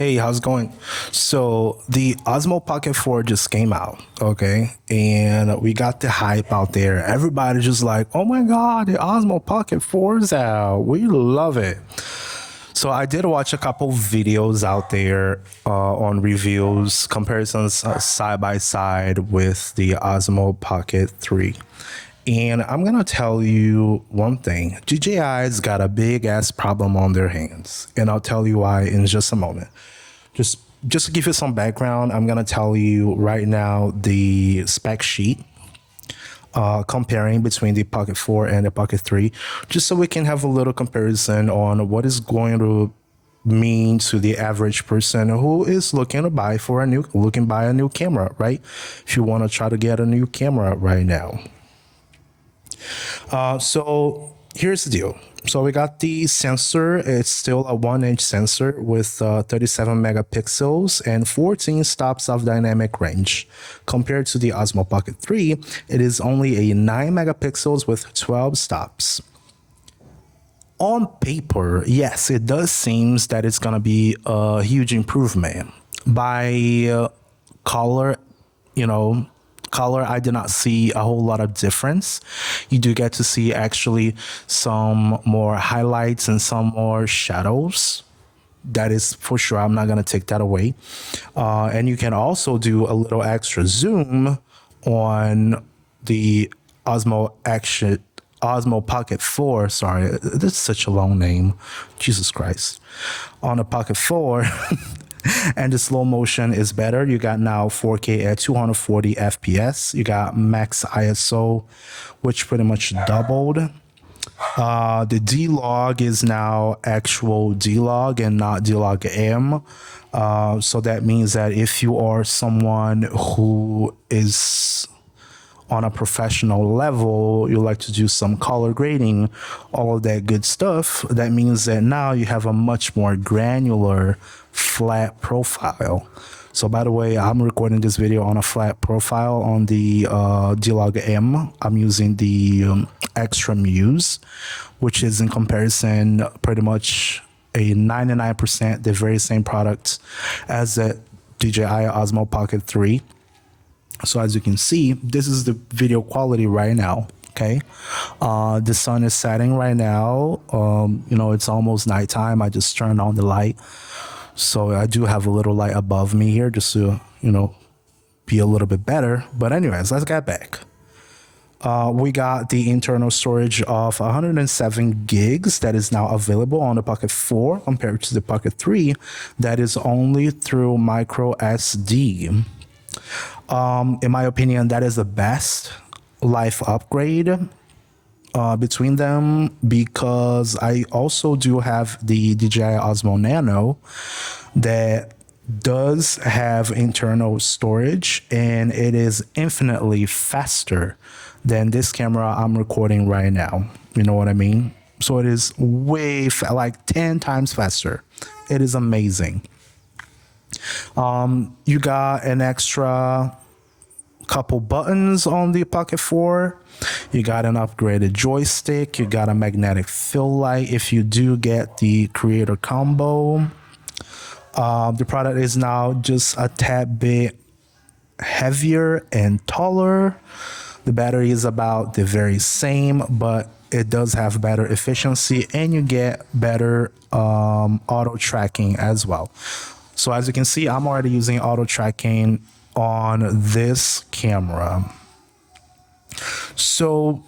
Hey, how's it going? So the Osmo Pocket 4 just came out, okay? And we got the hype out there. Everybody just like, oh my God, the Osmo Pocket 4 is out. We love it. So I did watch a couple videos out there on reviews, comparisons side by side with the Osmo Pocket 3. And I'm gonna tell you one thing. DJI's got a big ass problem on their hands. And I'll tell you why in just a moment. Just just to give you some background, I'm gonna tell you right now the spec sheet comparing between the Pocket 4 and the Pocket 3, just so we can have a little comparison on what is going to mean to the average person who is looking to buy a new camera, right? If you want to try to get a new camera right now. So here's the deal. So we got the sensor. It's still a 1-inch sensor with 37 megapixels and 14 stops of dynamic range. Compared to the Osmo Pocket 3, it is only a 9 megapixels with 12 stops. On paper, yes, it does seem that it's going to be a huge improvement. By color, you know, color, I did not see a whole lot of difference. You do get to see actually some more highlights and some more shadows. That is for sure. I'm not going to take that away. And you can also do a little extra zoom on the Osmo Pocket 4. Sorry, this is such a long name. Jesus Christ. On the Pocket 4. And the slow motion is better. You got now 4K at 240 FPS. You got max ISO, which pretty much doubled. The D-Log is now actual D-Log and not D-Log M. So that means that if you are someone who is on a professional level, you like to do some color grading, all of that good stuff, that means that now you have a much more granular flat profile. So by the way, I'm recording this video on a flat profile on the D-Log M. I'm using the Xtra Muse, which is in comparison pretty much a 99% the very same product as the DJI Osmo Pocket 3. So as you can see, this is the video quality right now. Okay. The sun is setting right now. It's almost nighttime. I just turned on the light. So I do have a little light above me here just to, be a little bit better. But anyways, let's get back. We got the internal storage of 107 gigs that is now available on the Pocket 4 compared to the Pocket 3 that is only through micro SD. In my opinion, that is the best life upgrade between them, because I also do have the DJI Osmo Nano that does have internal storage, and it is infinitely faster than this camera I'm recording right now. You know what I mean? So it is like 10 times faster. It is amazing. You got an extra couple buttons on the Pocket 4. You got an upgraded joystick. You got a magnetic fill light if you do get the creator combo. The product is now just a tad bit heavier and taller. The battery is about the very same, but it does have better efficiency, and you get better auto tracking as well. So as you can see, I'm already using auto tracking on this camera. So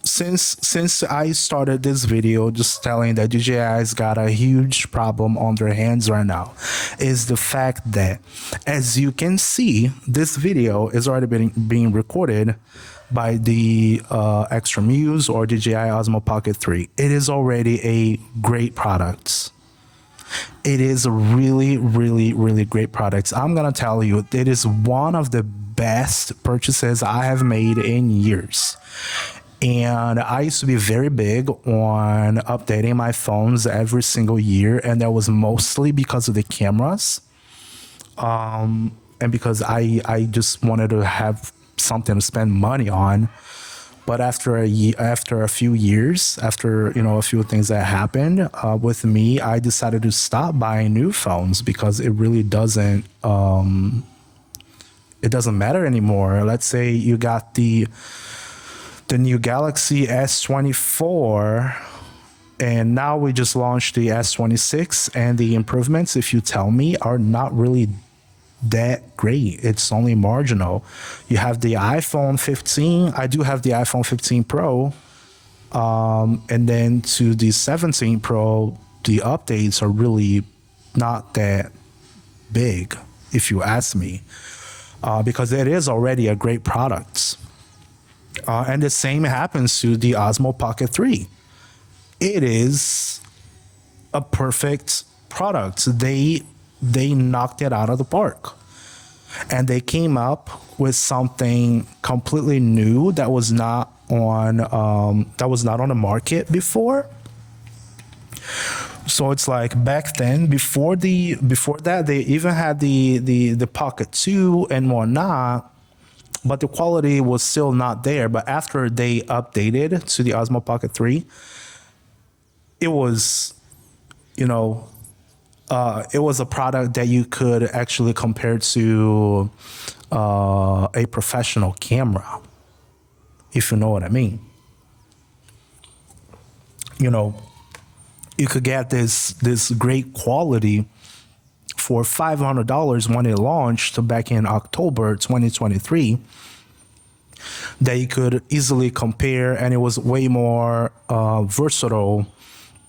since I started this video just telling that DJI's got a huge problem on their hands right now, is the fact that, as you can see, this video is already being recorded by the Xtra Muse or DJI Osmo Pocket 3. It is already a great product. It is a really, really, really great product. I'm going to tell you, it is one of the best purchases I have made in years. And I used to be very big on updating my phones every single year, and that was mostly because of the cameras. And because I just wanted to have something to spend money on. But after after a few years, after a few things that happened with me, I decided to stop buying new phones because it really doesn't it doesn't matter anymore. Let's say you got the new Galaxy S24, and now we just launched the S26, and the improvements, if you tell me, are not really that great. It's only marginal. You have the iPhone 15. I do have the iPhone 15 Pro. And then to the 17 Pro, the updates are really not that big, if you ask me, because it is already a great product. And the same happens to the Osmo Pocket 3. It is a perfect product. They knocked it out of the park, and they came up with something completely new that was not on the market before. So it's like back then, before that, they even had the Pocket 2 and whatnot, but the quality was still not there. But after they updated to the Osmo Pocket 3, it was, it was a product that you could actually compare to a professional camera, if you know what I mean. You could get this great quality for $500 when it launched back in October 2023, that you could easily compare, and it was way more versatile,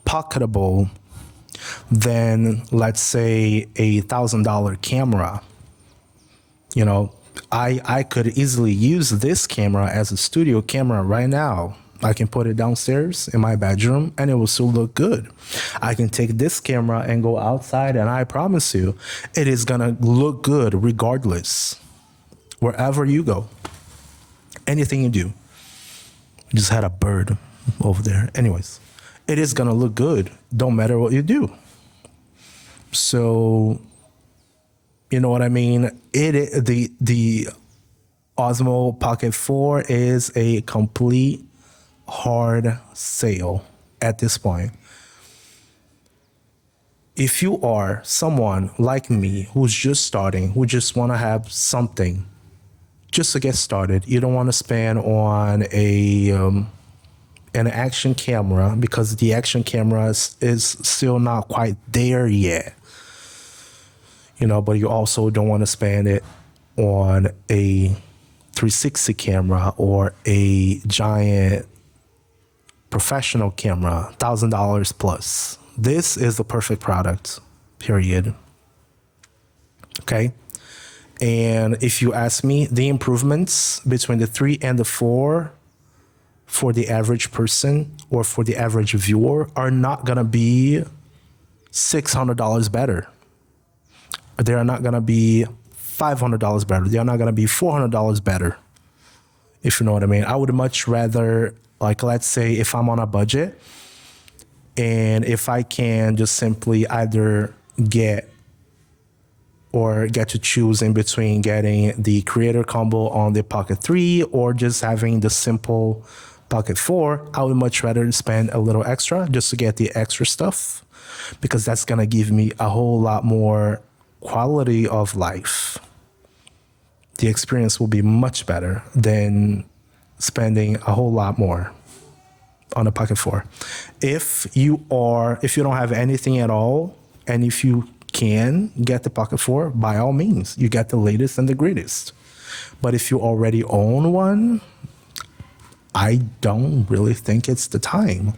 pocketable than, let's say, $1,000 camera. I could easily use this camera as a studio camera right now. I can put it downstairs in my bedroom and it will still look good. I can take this camera and go outside, and I promise you, it is gonna look good regardless. Wherever you go, anything you do. Just had a bird over there. Anyways, it is gonna look good, don't matter what you do. So, you know what I mean? The Osmo Pocket 4 is a complete hard sale at this point. If you are someone like me who's just starting, who just want to have something just to get started, you don't want to spend on an action camera, because the action camera is still not quite there yet. But you also don't want to spend it on a 360 camera or a giant professional camera, $1,000 plus. This is the perfect product, period. Okay. And if you ask me, the improvements between the 3 and the 4 for the average person or for the average viewer are not going to be $600 better. They are not going to be $500 better. They are not going to be $400 better, if you know what I mean. I would much rather, like, let's say if I'm on a budget and if I can just simply either get to choose in between getting the creator combo on the Pocket 3 or just having the simple Pocket 4, I would much rather spend a little extra just to get the extra stuff, because that's going to give me a whole lot more quality of life. The experience will be much better than spending a whole lot more on a Pocket 4. If you don't have anything at all, and if you can get the Pocket 4, by all means, you get the latest and the greatest. But if you already own one, I don't really think it's the time.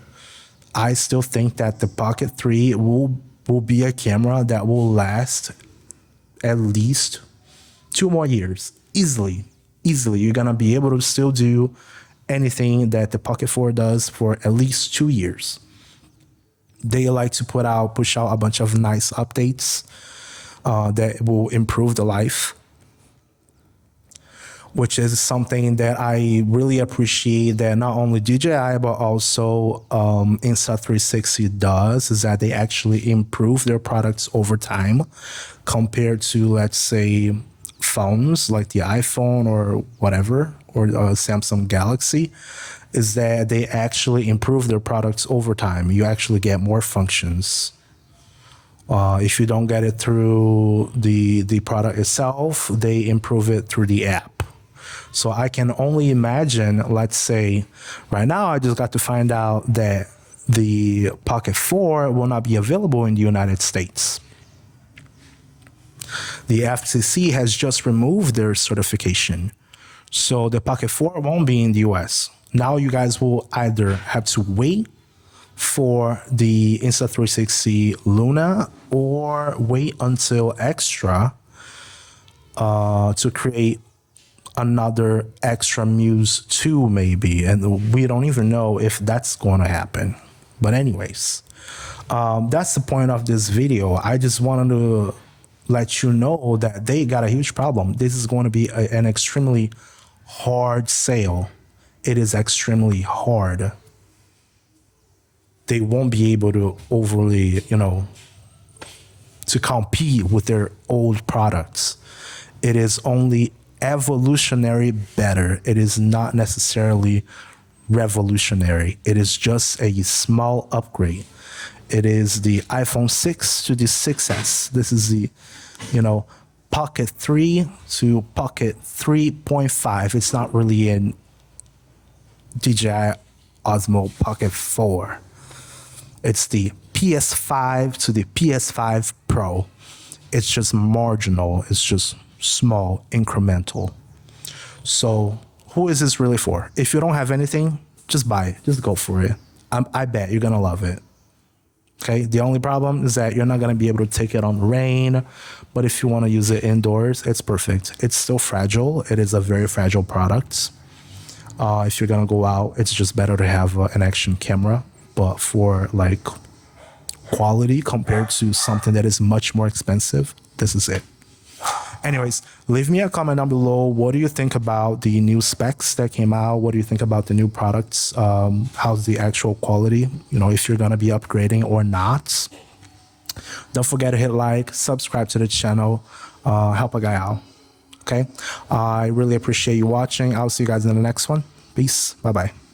I still think that the Pocket 3 will be a camera that will last at least 2 more years. Easily. You're going to be able to still do anything that the Pocket 4 does for at least 2 years. They like to push out a bunch of nice updates that will improve the life, which is something that I really appreciate that not only DJI but also Insta360 does, is that they actually improve their products over time compared to, let's say, phones like the iPhone or whatever, or Samsung Galaxy is that they actually improve their products over time. You actually get more functions. If you don't get it through the product itself, they improve it through the app. So I can only imagine, let's say, right now I just got to find out that the Pocket 4 will not be available in the United States. The FCC has just removed their certification. So the Pocket 4 won't be in the US. Now you guys will either have to wait for the Insta360 Luna or wait until Xtra to create another Xtra Muse 2 maybe. And we don't even know if that's going to happen. But anyways, that's the point of this video. I just wanted to let you know that they got a huge problem. This is going to be an extremely hard sale. It is extremely hard. They won't be able to overly, to compete with their old products. It is only evolutionary better. It is not necessarily revolutionary. It is just a small upgrade. It is the iPhone 6 to the 6S. This is the, Pocket 3 to Pocket 3.5. It's not really an DJI Osmo Pocket 4. It's the PS5 to the PS5 Pro. It's just marginal. It's just small, incremental. So who is this really for? If you don't have anything, just buy it. Just go for it. I bet you're going to love it. Okay. The only problem is that you're not going to be able to take it on rain. But if you want to use it indoors, it's perfect. It's still fragile. It is a very fragile product. If you're going to go out, it's just better to have an action camera. But for like quality compared to something that is much more expensive, this is it. Anyways, leave me a comment down below. What do you think about the new specs that came out? What do you think about the new products? How's the actual quality? If you're going to be upgrading or not. Don't forget to hit like, subscribe to the channel, help a guy out. Okay? I really appreciate you watching. I'll see you guys in the next one. Peace. Bye-bye.